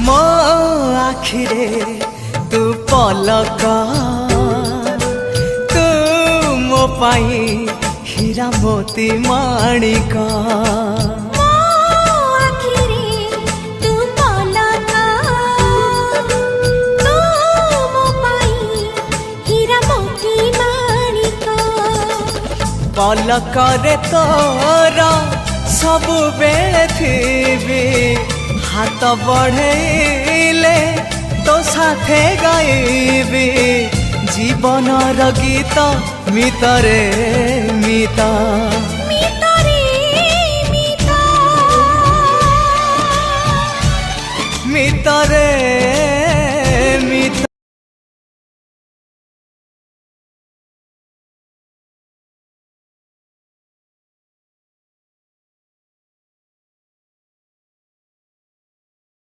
मो आखिरे तू पलक तू मो पाई हीरा मोती माणिक पलक रे तोरा सबु बेले थी हाथ बढ़ेले तो साथे गाइबी जीवन गीत मितरे मिता मितरे